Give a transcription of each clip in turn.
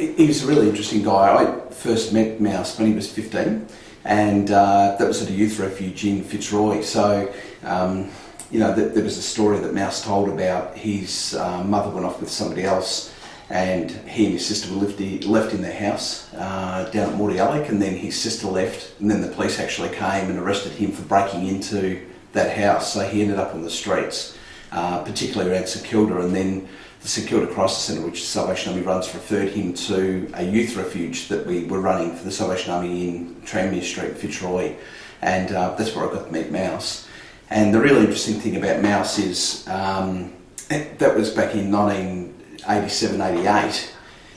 He was a really interesting guy. I first met Mouse when he was 15, and that was at a youth refuge in Fitzroy. So, there was a story that Mouse told about his mother went off with somebody else, and he and his sister were left in their house down at Mordialloc, and then his sister left, and then the police actually came and arrested him for breaking into that house. So he ended up on the streets, particularly around St Kilda, and then the St Kilda Crisis Centre, which the Salvation Army runs, referred him to a youth refuge that we were running for the Salvation Army in Tranmere Street, Fitzroy, and that's where I got to meet Mouse. And the really interesting thing about Mouse is that was back in 1987, 88,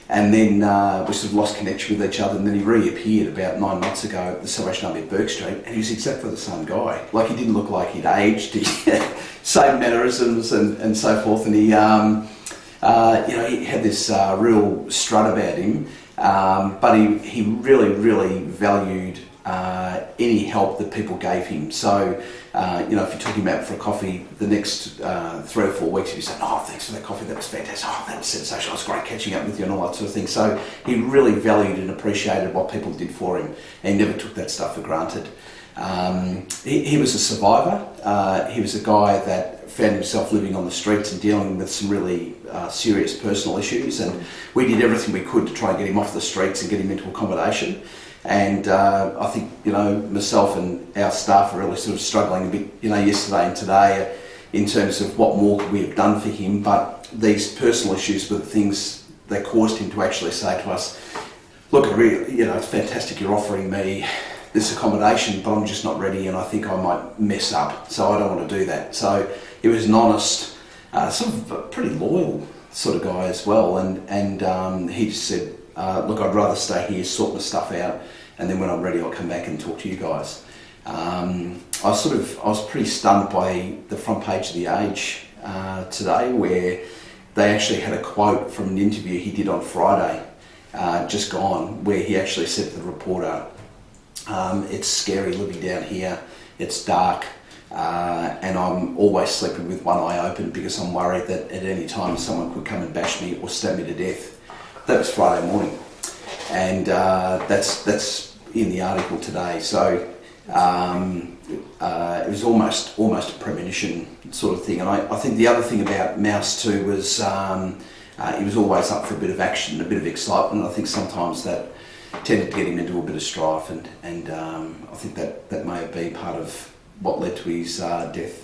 and then we sort of lost connection with each other, and then he reappeared about 9 months ago at the Salvation Army at Burke Street, and he was exactly the same guy. Like, he didn't look like he'd aged, he had same mannerisms and so forth, and he had this real strut about him, but he really valued any help that people gave him. So, if you took him out for a coffee, the next 3 or 4 weeks, he'd be saying, "Oh, thanks for that coffee, that was fantastic. Oh, that was sensational. It was great catching up with you," and all that sort of thing. So he really valued and appreciated what people did for him, and he never took that stuff for granted. He was a survivor. He was a guy that found himself living on the streets and dealing with some really serious personal issues, and we did everything we could to try and get him off the streets and get him into accommodation. And I think, myself and our staff are really sort of struggling a bit, yesterday and today in terms of what more could we have done for him, but these personal issues were the things that caused him to actually say to us, "Look, it's fantastic you're offering me this accommodation, but I'm just not ready, and I think I might mess up, so I don't want to do that." So he was an honest, sort of a pretty loyal sort of guy as well, and he just said, "Look, I'd rather stay here, sort my stuff out, and then when I'm ready, I'll come back and talk to you guys." I was pretty stunned by the front page of The Age today, where they actually had a quote from an interview he did on Friday, just gone, where he actually said to the reporter, "It's scary living down here, it's dark, and I'm always sleeping with one eye open because I'm worried that at any time someone could come and bash me or stab me to death." That was Friday morning, and that's in the article today. So it was almost a premonition sort of thing. And I think the other thing about Mouse too was he was always up for a bit of action, a bit of excitement. I think sometimes that tended to get him into a bit of strife, and I think that may have been part of what led to his death.